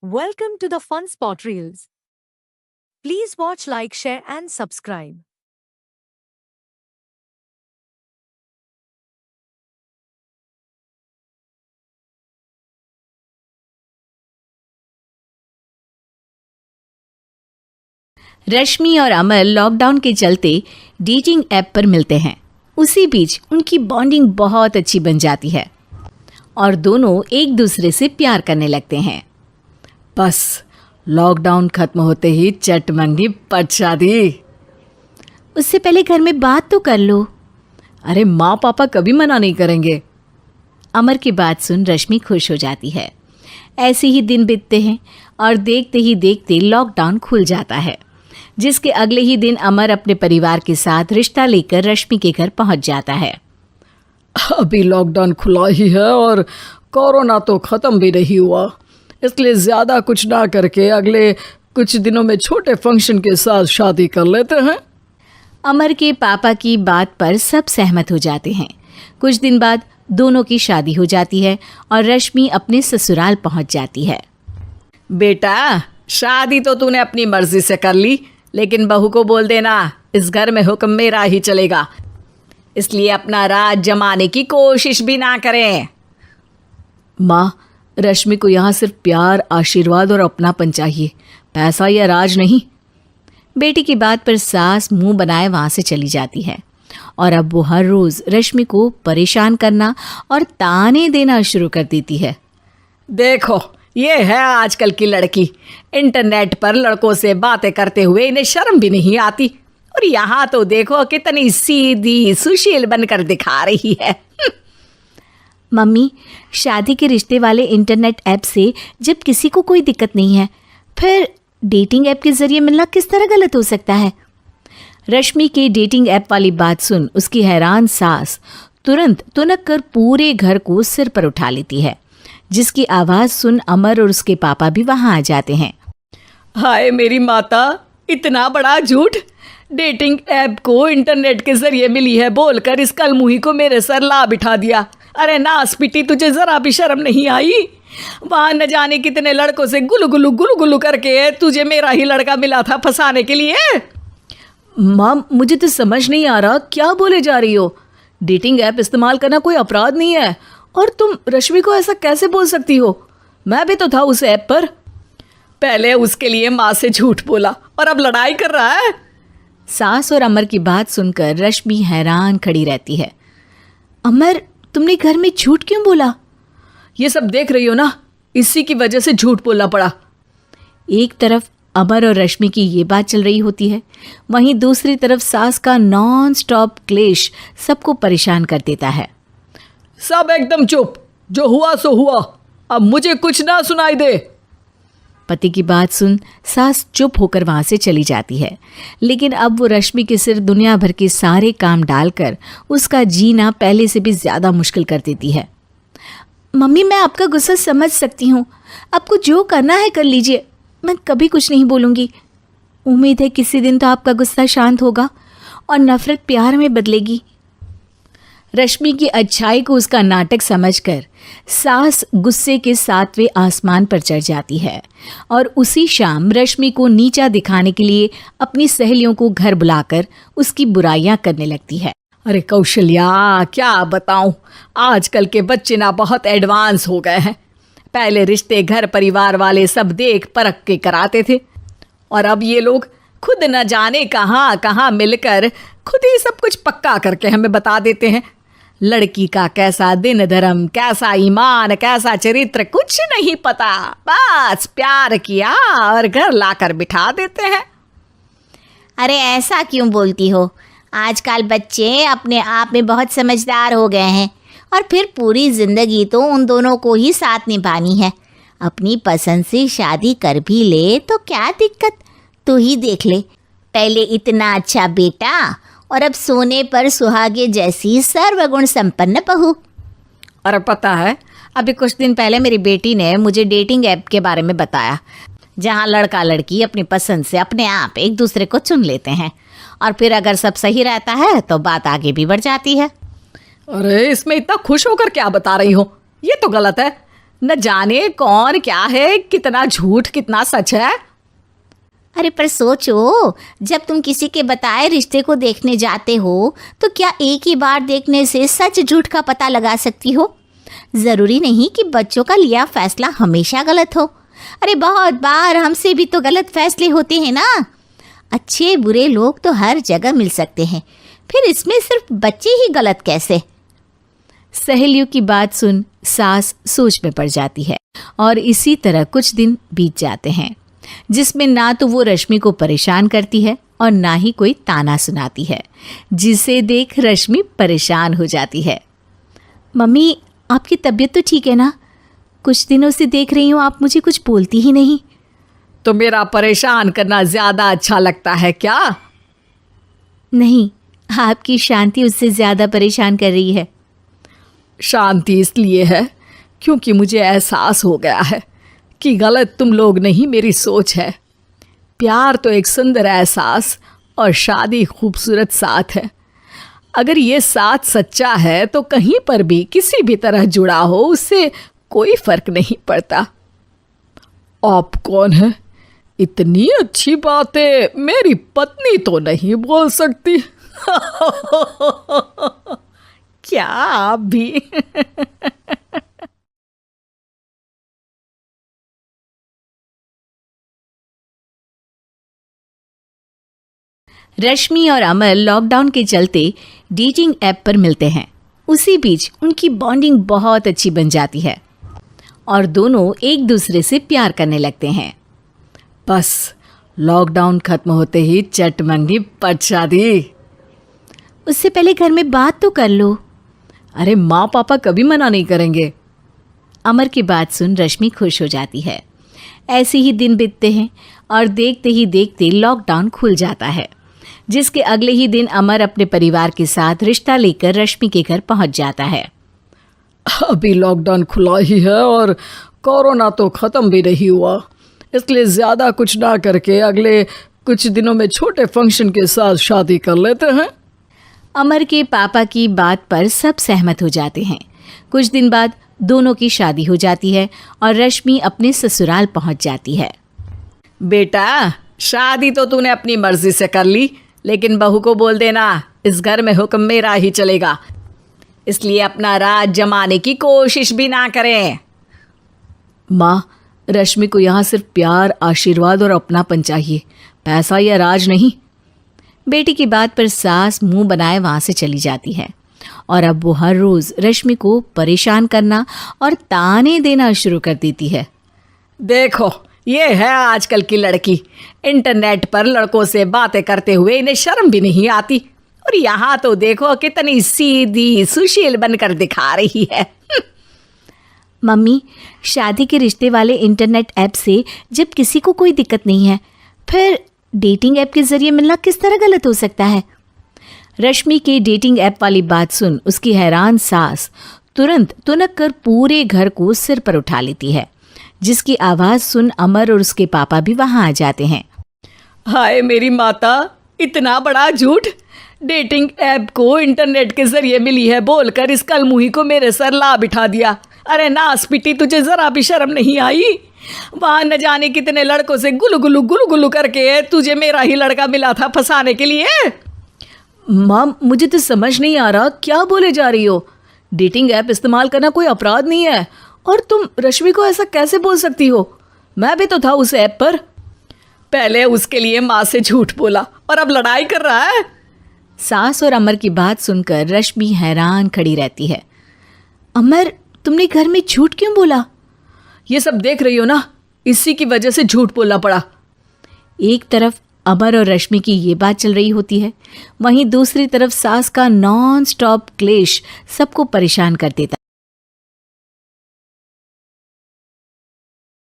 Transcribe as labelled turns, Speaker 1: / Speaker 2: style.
Speaker 1: Welcome to the Fun Spot Reels. Please watch, like, share, and subscribe.
Speaker 2: रश्मि और अमर lockdown के चलते dating app पर मिलते हैं। उसी बीच उनकी बॉन्डिंग बहुत अच्छी बन जाती है और दोनों एक दूसरे से प्यार करने लगते हैं।
Speaker 3: बस लॉकडाउन खत्म होते ही चट मंगनी पट शादी।
Speaker 2: उससे पहले घर में बात तो कर लो।
Speaker 3: अरे माँ पापा कभी मना नहीं करेंगे।
Speaker 2: अमर की बात सुन रश्मि खुश हो जाती है। ऐसे ही दिन बीतते हैं और देखते ही देखते लॉकडाउन खुल जाता है, जिसके अगले ही दिन अमर अपने परिवार के साथ रिश्ता लेकर रश्मि के घर पहुंच जाता है।
Speaker 3: अभी लॉकडाउन खुला ही है और कोरोना तो ख़त्म भी नहीं हुआ, इसलिए ज़्यादा कुछ ना करके अगले कुछ दिनों में छोटे फंक्शन के साथ शादी कर लेते हैं।
Speaker 2: अमर के पापा की बात पर सब सहमत हो जाते हैं। कुछ दिन बाद दोनों की शादी हो जाती है और रश्मि अपने ससुराल पहुंच जाती है।
Speaker 3: बेटा, शादी तो तूने अपनी मर्जी से कर ली, लेकिन बहू को बोल देना इस घर में हुक्म मेरा ही चलेगा, इसलिए अपना राज जमाने की कोशिश भी ना करें। माँ, रश्मि को यहाँ सिर्फ प्यार, आशीर्वाद और अपनापन चाहिए, पैसा या राज नहीं।
Speaker 2: बेटी की बात पर सास मुंह बनाए वहां से चली जाती है और अब वो हर रोज रश्मि को परेशान करना और ताने देना शुरू कर देती है।
Speaker 3: देखो, ये है आजकल की लड़की, इंटरनेट पर लड़कों से बातें करते हुए इन्हें शर्म भी नहीं आती, और यहाँ तो देखो कितनी सीधी सुशील बनकर दिखा रही है।
Speaker 2: मम्मी, शादी के रिश्ते वाले इंटरनेट ऐप से जब किसी को कोई दिक्कत नहीं है, फिर डेटिंग ऐप के जरिए मिलना किस तरह गलत हो सकता है? रश्मि के डेटिंग ऐप वाली बात सुन उसकी हैरान सास तुरंत तुनक कर पूरे घर को सिर पर उठा लेती है, जिसकी आवाज़ सुन अमर और उसके पापा भी वहाँ आ जाते हैं।
Speaker 3: हाय मेरी माता, इतना बड़ा झूठ! डेटिंग ऐप को इंटरनेट के जरिए मिली है बोलकर इस कलमुही को मेरे सर ला बिठा दिया। अरे नास पिटी, तुझे जरा भी शर्म नहीं आई? वहाँ न जाने कितने लड़कों से गुलू गुलू करके तुझे मेरा ही लड़का मिला था फंसाने के लिए।
Speaker 2: माँ, मुझे तो समझ नहीं आ रहा क्या बोले जा रही हो।
Speaker 3: डेटिंग ऐप इस्तेमाल करना कोई अपराध नहीं है, और तुम रश्मि को ऐसा कैसे बोल सकती हो? मैं भी तो था उस ऐप पर। पहले उसके लिए माँ से झूठ बोला और अब लड़ाई कर रहा है।
Speaker 2: सास और अमर की बात सुनकर रश्मि हैरान खड़ी रहती है। अमर, तुमने घर में झूठ क्यों बोला?
Speaker 3: ये सब देख रही हो ना, इसी की वजह से झूठ बोलना पड़ा।
Speaker 2: एक तरफ अमर और रश्मि की ये बात चल रही होती है, वहीं दूसरी तरफ सास का नॉन स्टॉप क्लेश सबको परेशान कर देता है।
Speaker 3: सब एकदम चुप, जो हुआ सो हुआ, अब मुझे कुछ ना सुनाई दे।
Speaker 2: पति की बात सुन सास चुप होकर वहां से चली जाती है, लेकिन अब वो रश्मि के सिर दुनिया भर के सारे काम डालकर उसका जीना पहले से भी ज़्यादा मुश्किल कर देती है। मम्मी, मैं आपका गुस्सा समझ सकती हूँ, आपको जो करना है कर लीजिए, मैं कभी कुछ नहीं बोलूँगी। उम्मीद है किसी दिन तो आपका गुस्सा शांत होगा और नफरत प्यार में बदलेगी। रश्मि की अच्छाई को उसका नाटक समझकर सास गुस्से के 7वें आसमान पर चढ़ जाती है और उसी शाम रश्मि को नीचा दिखाने के लिए अपनी सहेलियों को घर बुलाकर उसकी बुराइयां करने लगती है।
Speaker 3: अरे कौशल्या, क्या बताऊं, आजकल के बच्चे ना बहुत एडवांस हो गए हैं। पहले रिश्ते घर परिवार वाले सब देख परख के कराते थे, और अब ये लोग खुद न जाने कहाँ कहाँ मिलकर खुद ही सब कुछ पक्का करके हमें बता देते हैं। लड़की का कैसा दिन धर्म, कैसा ईमान, कैसा चरित्र कुछ नहीं पता, बस प्यार किया और घर लाकर बिठा देते हैं।
Speaker 4: अरे ऐसा क्यों बोलती हो? आजकल बच्चे अपने आप में बहुत समझदार हो गए हैं, और फिर पूरी ज़िंदगी तो उन दोनों को ही साथ निभानी है। अपनी पसंद से शादी कर भी ले तो क्या दिक्कत? तू ही देख ले, पहले इतना अच्छा बेटा और अब सोने पर सुहागे जैसी सर्वगुण संपन्न बहू।
Speaker 3: और पता है,
Speaker 4: अभी कुछ दिन पहले मेरी बेटी ने मुझे डेटिंग ऐप के बारे में बताया, जहाँ लड़का लड़की अपनी पसंद से अपने आप एक दूसरे को चुन लेते हैं, और फिर अगर सब सही रहता है तो बात आगे भी बढ़ जाती है।
Speaker 3: अरे इसमें इतना खुश होकर क्या बता रही हो? ये तो गलत है। न जाने कौन क्या है, कितना झूठ कितना सच है।
Speaker 4: अरे पर सोचो, जब तुम किसी के बताए रिश्ते को देखने जाते हो तो क्या एक ही बार देखने से सच झूठ का पता लगा सकती हो? ज़रूरी नहीं कि बच्चों का लिया फैसला हमेशा गलत हो। अरे बहुत बार हमसे भी तो गलत फैसले होते हैं ना। अच्छे बुरे लोग तो हर जगह मिल सकते हैं, फिर इसमें सिर्फ बच्चे ही गलत कैसे?
Speaker 2: सहेलियों की बात सुन सास सोच में पड़ जाती है और इसी तरह कुछ दिन बीत जाते हैं जिसमें ना तो वो रश्मि को परेशान करती है और ना ही कोई ताना सुनाती है, जिसे देख रश्मि परेशान हो जाती है। मम्मी, आपकी तबीयत तो ठीक है ना? कुछ दिनों से देख रही हूँ आप मुझे कुछ बोलती ही नहीं।
Speaker 3: तो मेरा परेशान करना ज्यादा अच्छा लगता है क्या?
Speaker 2: नहीं, आपकी शांति उससे ज्यादा परेशान कर रही है।
Speaker 3: शांति इसलिए है क्योंकि मुझे एहसास हो गया है कि गलत तुम लोग नहीं, मेरी सोच है। प्यार तो एक सुंदर एहसास और शादी खूबसूरत साथ है। अगर ये साथ सच्चा है तो कहीं पर भी किसी भी तरह जुड़ा हो उससे कोई फर्क नहीं पड़ता। आप कौन है? इतनी अच्छी बातें मेरी पत्नी तो नहीं बोल सकती। क्या आप भी?
Speaker 2: रश्मि और अमर लॉकडाउन के चलते डेटिंग ऐप पर मिलते हैं। उसी बीच उनकी बॉन्डिंग बहुत अच्छी बन जाती है और दोनों एक दूसरे से प्यार करने लगते हैं।
Speaker 3: बस लॉकडाउन खत्म होते ही चट मंगी पट शादी।
Speaker 2: उससे पहले घर में बात तो कर लो।
Speaker 3: अरे माँ पापा कभी मना नहीं करेंगे।
Speaker 2: अमर की बात सुन रश्मि खुश हो जाती है। ऐसे ही दिन बीतते हैं और देखते ही देखते लॉकडाउन खुल जाता है, जिसके अगले ही दिन अमर अपने परिवार के साथ रिश्ता लेकर रश्मि के घर पहुंच जाता है।
Speaker 3: अभी लॉकडाउन खुला ही है और कोरोना तो ख़त्म भी नहीं हुआ, इसलिए ज़्यादा कुछ ना करके अगले कुछ दिनों में छोटे फंक्शन के साथ शादी कर लेते हैं।
Speaker 2: अमर के पापा की बात पर सब सहमत हो जाते हैं। कुछ दिन बाद दोनों की शादी हो जाती है और रश्मि अपने ससुराल पहुंच जाती है।
Speaker 3: बेटा, शादी तो तूने अपनी मर्जी से कर ली, लेकिन बहू को बोल देना इस घर में हुक्म मेरा ही चलेगा, इसलिए अपना राज जमाने की कोशिश भी ना करें।
Speaker 2: माँ, रश्मि को यहाँ सिर्फ प्यार, आशीर्वाद और अपनापन चाहिए, पैसा या राज नहीं। बेटी की बात पर सास मुंह बनाए वहां से चली जाती है और अब वो हर रोज रश्मि को परेशान करना और ताने देना शुरू कर देती है।
Speaker 3: देखो, ये है आजकल की लड़की, इंटरनेट पर लड़कों से बातें करते हुए इन्हें शर्म भी नहीं आती, और यहाँ तो देखो कितनी सीधी सुशील बनकर दिखा रही है।
Speaker 2: मम्मी, शादी के रिश्ते वाले इंटरनेट ऐप से जब किसी को कोई दिक्कत नहीं है, फिर डेटिंग ऐप के जरिए मिलना किस तरह गलत हो सकता है? रश्मि के डेटिंग ऐप वाली बात सुन उसकी हैरान सास तुरंत तुनक कर पूरे घर को सिर पर उठा लेती है, जिसकी आवाज़ सुन अमर और उसके पापा भी वहाँ आ जाते हैं।
Speaker 3: हाय मेरी माता, इतना बड़ा झूठ! डेटिंग ऐप को इंटरनेट के जरिए मिली है बोलकर इस कलमुही को मेरे सर ला बिठा दिया। अरे नास पिटी, तुझे जरा भी शर्म नहीं आई? वहाँ न जाने कितने लड़कों से गुलू गुलू करके तुझे मेरा ही लड़का मिला था फंसाने के लिए।
Speaker 2: माँ, मुझे तो समझ नहीं आ रहा क्या बोले जा रही हो। डेटिंग ऐप इस्तेमाल करना कोई अपराध नहीं है और तुम रश्मि को ऐसा कैसे बोल सकती हो? मैं भी तो था उस ऐप पर।
Speaker 3: पहले उसके लिए माँ से झूठ बोला और अब लड़ाई कर रहा है।
Speaker 2: सास और अमर की बात सुनकर रश्मि हैरान खड़ी रहती है। अमर, तुमने घर में झूठ क्यों बोला?
Speaker 3: ये सब देख रही हो ना, इसी की वजह से झूठ बोलना पड़ा।
Speaker 2: एक तरफ अमर और रश्मि की ये बात चल रही होती है, वहीं दूसरी तरफ सास का नॉन स्टॉप क्लेश सबको परेशान कर देता।